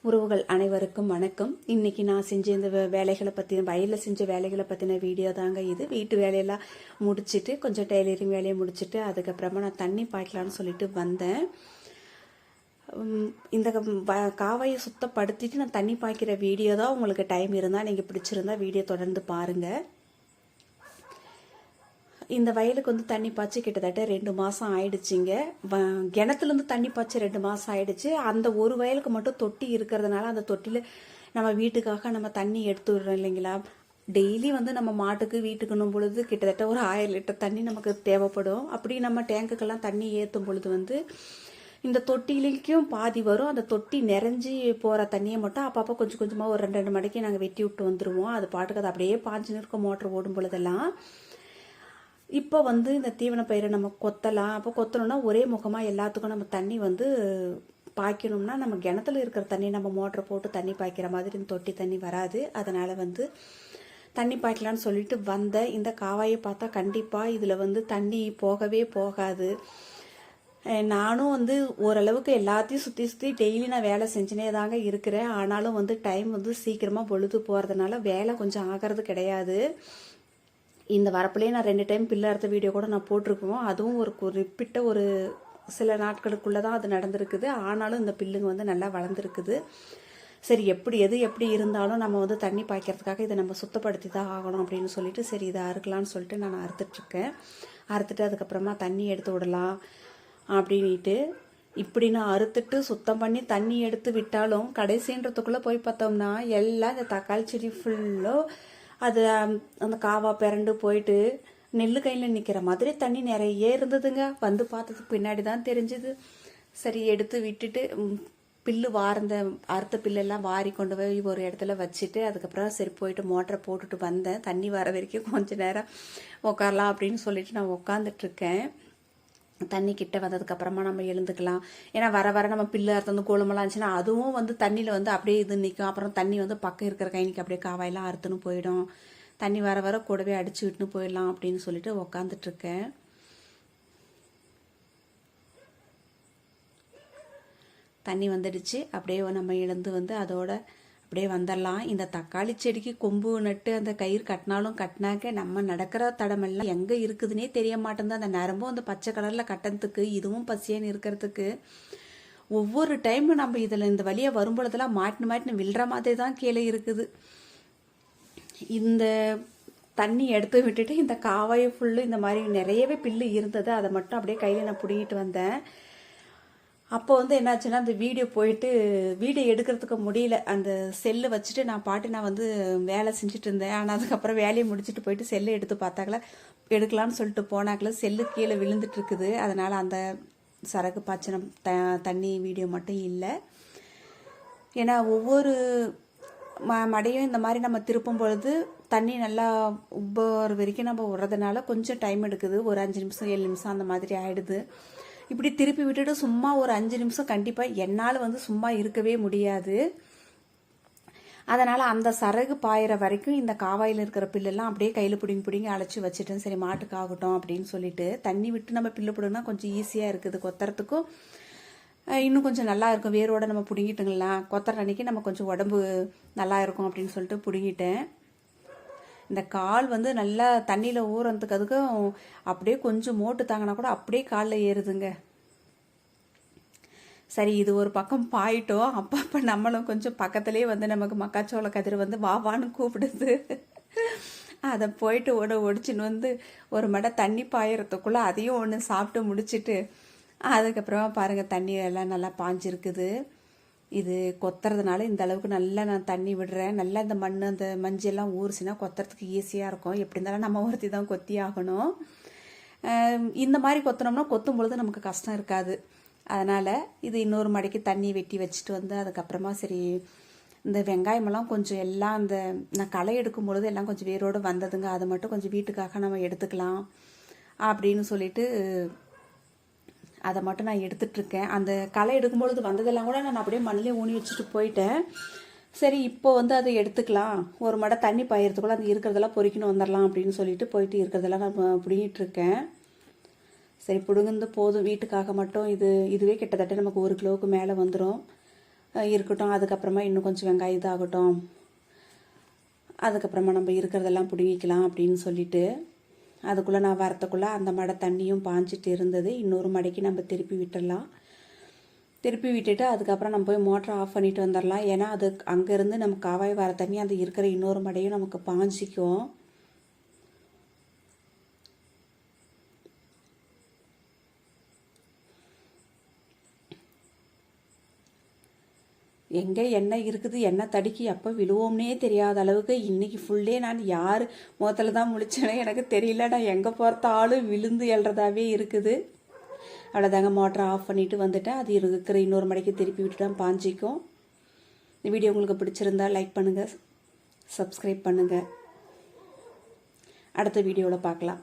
உறவுகள் அனைவருக்கும் வணக்கம். இன்னைக்கு நான் செஞ்ச இந்த வேலைகளை பற்றின வயலில் செஞ்ச வேலைகளை பற்றின வீடியோ தாங்க இது. வீட்டு வேலையெல்லாம் முடிச்சுட்டு கொஞ்சம் டெய்லரிங் வேலையை முடிச்சுட்டு அதுக்கப்புறமா நான் தண்ணி பாய்க்கலான்னு சொல்லிட்டு வந்தேன். இந்த காவாயை சுத்தப்படுத்திட்டு நான் தண்ணி பாய்க்கிற வீடியோ தான். உங்களுக்கு டைம் இருந்தால் நீங்கள் பிடிச்சிருந்தா வீடியோ தொடர்ந்து பாருங்கள். இந்த வயலுக்கு வந்து தண்ணி பாய்ச்சி கிட்டத்தட்ட 2 மாதம் ஆயிடுச்சுங்க. கிணத்துலேருந்து தண்ணி பாய்ச்சி 2 மாதம் ஆயிடுச்சு. அந்த ஒரு வயலுக்கு மட்டும் தொட்டி இருக்கிறதுனால அந்த தொட்டியில் நம்ம வீட்டுக்காக நம்ம தண்ணி எடுத்து விடுறோம் இல்லைங்களா. டெய்லி வந்து நம்ம மாட்டுக்கு வீட்டுக்குன்னும் பொழுது கிட்டத்தட்ட ஒரு 1000 லிட்டர் தண்ணி நமக்கு தேவைப்படும். அப்படி நம்ம டேங்குக்கெல்லாம் தண்ணி ஏற்றும் பொழுது வந்து இந்த தொட்டிலைக்கும் பாதி வரும். அந்த தொட்டி நிறைஞ்சி போகிற தண்ணியை மட்டும் அப்பப்போ கொஞ்சம் கொஞ்சமாக ஒரு 2 மணிக்கு நாங்கள் வெட்டி விட்டு வந்துடுவோம். அது பாட்டுக்கு அது அப்படியே பாஞ்சு நிற்கும் மோட்டர் ஓடும் பொழுதெல்லாம். இப்போ வந்து இந்த தீவன பயிரை நம்ம கொத்தலாம். அப்போ கொத்தணும்னா ஒரே முகமாக எல்லாத்துக்கும் நம்ம தண்ணி வந்து பாய்க்கணும்னா நம்ம கிணத்துல இருக்கிற தண்ணி நம்ம மோட்டரை போட்டு தண்ணி பாய்க்கிற மாதிரி இந்த தொட்டி தண்ணி வராது. அதனால் வந்து தண்ணி பாய்க்கலான்னு சொல்லிட்டு வந்தேன். இந்த காவாயை பார்த்தா கண்டிப்பாக இதில் வந்து தண்ணி போகவே போகாது. நானும் வந்து ஓரளவுக்கு எல்லாத்தையும் சுற்றி சுற்றி டெய்லி நான் வேலை செஞ்சுனே தாங்க இருக்கிறேன். ஆனாலும் வந்து டைம் வந்து சீக்கிரமாக பொழுது போகிறதுனால வேலை கொஞ்சம் ஆகிறது கிடையாது. இந்த வரப்புலேயே நான் 2 டைம் பில்லு அறுத்த வீடியோ கூட நான் போட்டிருக்கோம். அதுவும் ஒரு குறிப்பிட்ட ஒரு சில நாட்களுக்குள்ளே தான் அது நடந்திருக்குது. ஆனாலும் இந்த பில்லுங்க வந்து நல்லா வளர்ந்துருக்குது. சரி, எப்படி இருந்தாலும் நம்ம வந்து தண்ணி பாய்க்கிறதுக்காக இதை நம்ம சுத்தப்படுத்தி தான் ஆகணும் அப்படின்னு சொல்லிட்டு சரி இதை அறுக்கலான்னு சொல்லிட்டு நான் அறுத்துட்ருக்கேன். அறுத்துட்டு அதுக்கப்புறமா தண்ணி எடுத்து விடலாம் அப்படின்ட்டு இப்படி நான் அறுத்துட்டு சுத்தம் பண்ணி தண்ணி எடுத்து விட்டாலும் கடைசின்றதுக்குள்ளே போய் பார்த்தோம்னா எல்லாம் இந்த தக்காளி செடி ஃபுல்லாக அது அந்த காவா பிறண்டு போயிட்டு நெல் கையில் நிற்கிற மாதிரி தண்ணி நிறைய இருந்ததுங்க. வந்து பார்த்ததுக்கு பின்னாடி தான் தெரிஞ்சுது. சரி எடுத்து விட்டுட்டு பில்லு அறுத்த பில்லெல்லாம் வாரி கொண்டு போய் ஒரு இடத்துல வச்சுட்டு அதுக்கப்புறம் சரி போயிட்டு மோட்டரை போட்டுட்டு வந்தேன். தண்ணி வர வரைக்கும் கொஞ்சம் நேரம் உட்காரலாம் அப்படின்னு சொல்லிட்டு நான் உட்காந்துட்ருக்கேன். தண்ணி கிட்ட வந்ததுக்கப்புறமா நம்ம எழுந்துக்கலாம். ஏன்னா வர நம்ம பில்லு அறுத்து வந்து கோலமெல்லாம் இருந்துச்சுன்னா அதுவும் வந்து தண்ணியில் வந்து அப்படியே இது நிற்கும். அப்புறம் தண்ணி வந்து பக்கம் இருக்கிற கைனிக்கு அப்படியே காவாயெல்லாம் அறுத்துன்னு போயிடும். தண்ணி வர கூடவே அடிச்சு விட்டுன்னு போயிடலாம் அப்படின்னு சொல்லிட்டு உக்காந்துட்ருக்கேன். தண்ணி வந்துடுச்சு. அப்படியே நம்ம எழுந்து வந்து அதோட அப்படியே வந்துடலாம். இந்த தக்காளி செடிக்கு கொம்பு நட்டு அந்த கயிறு கட்டினாலும் கட்டினாக்க நம்ம நடக்கிற தடமெல்லாம் எங்கே இருக்குதுன்னே தெரிய மாட்டேங்குது. அந்த நரம்பும் அந்த பச்சை கலரில் கட்டுறதுக்கு இதுவும் பசியன்னு இருக்கிறதுக்கு ஒவ்வொரு டைமும் நம்ம இதில் இந்த வழியாக வரும்பொழுதெல்லாம் மாட்டினு விழுற மாதிரி தான் கீழே இருக்குது. இந்த தண்ணி எடுத்து விட்டுட்டு இந்த காவாயை ஃபுல்லு இந்த மாதிரி நிறையவே பில்லு இருந்தது. அதை மட்டும் அப்படியே கையில் நான் பிடிங்கிட்டு வந்தேன். அப்போ வந்து என்னாச்சுன்னா அந்த வீடியோ எடுக்கிறதுக்கு முடியல. அந்த செல்லு வச்சுட்டு நான் வந்து வேலை செஞ்சுட்டு இருந்தேன். ஆனால் அதுக்கப்புறம் வேலையை முடிச்சுட்டு போயிட்டு செல்லு எடுத்து பார்த்தாக்கல எடுக்கலான்னு சொல்லிட்டு போனாக்கல செல்லு கீழே விழுந்துட்டு இருக்குது. அதனால் அந்த சரக்கு பாய்ச்சனம் தண்ணி வீடியோ மட்டும் இல்லை. ஏன்னா ஒவ்வொரு மடையும் இந்த மாதிரி நம்ம திருப்பும் பொழுது தண்ணி நல்லா உப்போற வரைக்கும் நம்ம விடுறதுனால கொஞ்சம் டைம் எடுக்குது. ஒரு 5 நிமிஷம் 7 நிமிஷம் அந்த மாதிரி ஆயிடுது. இப்படி திருப்பி விட்டுட்டு சும்மா ஒரு 5 நிமிஷம் கண்டிப்பாக என்னால் வந்து சும்மா இருக்கவே முடியாது. அதனால் அந்த சரகு பாயிற வரைக்கும் இந்த காவாயில் இருக்கிற பில்லெல்லாம் அப்படியே கையில் பிடிங்கி அழைச்சி வச்சுட்டேன். சரி மாட்டுக்கு ஆகட்டும் அப்படின்னு சொல்லிட்டு தண்ணி விட்டு நம்ம பில்லு பிடுங்கினா கொஞ்சம் ஈஸியாக இருக்குது. கொத்துறதுக்கும் இன்னும் கொஞ்சம் நல்லா இருக்கும். வேரோட நம்ம பிடுங்கிட்டுங்களா கொத்துற அன்னைக்கு நம்ம கொஞ்சம் உடம்பு நல்லா இருக்கும் அப்படின்னு சொல்லிட்டு பிடுங்கிட்டேன். இந்த கால் வந்து நல்லா தண்ணியில் ஊறதுக்கு அதுக்கும் அப்படியே கொஞ்சம் மோட்டு தாங்கினா கூட அப்படியே காலில் ஏறுதுங்க. சரி இது ஒரு பக்கம் பாயிட்டோம். அப்பப்போ நம்மளும் கொஞ்சம் பக்கத்துலேயே வந்து நமக்கு மக்காச்சோள கதிர் வந்து வாவான்னு கூப்பிடுது. அதை போயிட்டு ஒடிச்சின்னு வந்து ஒரு மடை தண்ணி பாயறதுக்குள்ளே அதையும் ஒன்று சாப்பிட்டு முடிச்சுட்டு அதுக்கப்புறமா பாருங்கள் தண்ணி எல்லாம் நல்லா பாஞ்சிருக்குது. இது கொத்துறதுனால இந்த அளவுக்கு நல்லா நான் தண்ணி விடுறேன். நல்லா இந்த அந்த மஞ்செல்லாம் ஊறுச்சுன்னா கொத்துறதுக்கு ஈஸியாக இருக்கும். எப்படி இருந்தாலும் நம்ம ஒருத்தி தான் கொத்தி ஆகணும். இந்த மாதிரி கொத்தினோம்னா கொத்தும் பொழுது நமக்கு கஷ்டம் இருக்காது. அதனால் இது இன்னொரு மடைக்கு தண்ணி வெட்டி வச்சுட்டு வந்து அதுக்கப்புறமா சரி இந்த வெங்காயமெல்லாம் கொஞ்சம் எல்லாம் நான் களை எடுக்கும் பொழுது எல்லாம் கொஞ்சம் வேரோடு வந்ததுங்க. அதை மட்டும் கொஞ்சம் வீட்டுக்காக நம்ம எடுத்துக்கலாம் அப்படின்னு சொல்லிட்டு அதை மட்டும் நான் எடுத்துட்ருக்கேன். அந்த களை எடுக்கும்பொழுது வந்ததெல்லாம் கூட நான் அப்படியே மண்ணிலே ஊனி வச்சுட்டு போயிட்டேன். சரி இப்போ வந்து அதை எடுத்துக்கலாம். ஒரு மடை தண்ணி பாயறதுக்குள்ள அந்த இருக்கிறதெல்லாம் பொறிக்கணும் வந்துடலாம் அப்படின்னு சொல்லிட்டு போயிட்டு இருக்கிறதெல்லாம் நான் பிடிங்கிட்டுருக்கேன். சரி பிடுங்குந்து போதும் வீட்டுக்காக மட்டும். இதுவே கிட்டத்தட்ட நமக்கு 1 கிலோவுக்கு மேலே வந்துடும். இருக்கட்டும், அதுக்கப்புறமா இன்னும் கொஞ்சம் வெங்காயம் இதாகட்டும், அதுக்கப்புறமா நம்ம இருக்கிறதெல்லாம் பிடுங்கிக்கலாம் அப்படின்னு சொல்லிட்டு அதுக்குள்ளே நான் வரத்துக்குள்ளே அந்த மடை தண்ணியும் பாஞ்சிட்டு இருந்தது. இன்னொரு மடைக்கு நம்ம திருப்பி விட்டுடலாம். திருப்பி விட்டுட்டு அதுக்கப்புறம் நம்ம போய் மோட்டரை ஆஃப் பண்ணிட்டு வந்துடலாம். ஏன்னா அது அங்கேருந்து நமக்கு காவாய் வர தண்ணி அந்த இருக்கிற இன்னொரு மடையும் நமக்கு பாஞ்சிக்கும். எங்கே எண்ணெய் இருக்குது, எண்ணெய் தடிக்கி எப்போ விழுவோம்னே தெரியாத அளவுக்கு இன்றைக்கி ஃபுல்லே நான் யார் முகத்தில் தான் முழிச்சேனே எனக்கு தெரியல. நான் எங்கே பார்த்தாலும் விழுந்து எழுறதாவே இருக்குது. அவ்வளோதாங்க, மோட்டரை ஆஃப் பண்ணிவிட்டு வந்துட்டேன். அது இருக்கிற இன்னொரு மடைக்கு திருப்பி விட்டுட்டேன், பாஞ்சிக்கும். இந்த வீடியோ உங்களுக்கு பிடிச்சிருந்தா லைக் பண்ணுங்கள், சப்ஸ்கிரைப் பண்ணுங்கள். அடுத்த வீடியோவில் பார்க்கலாம்.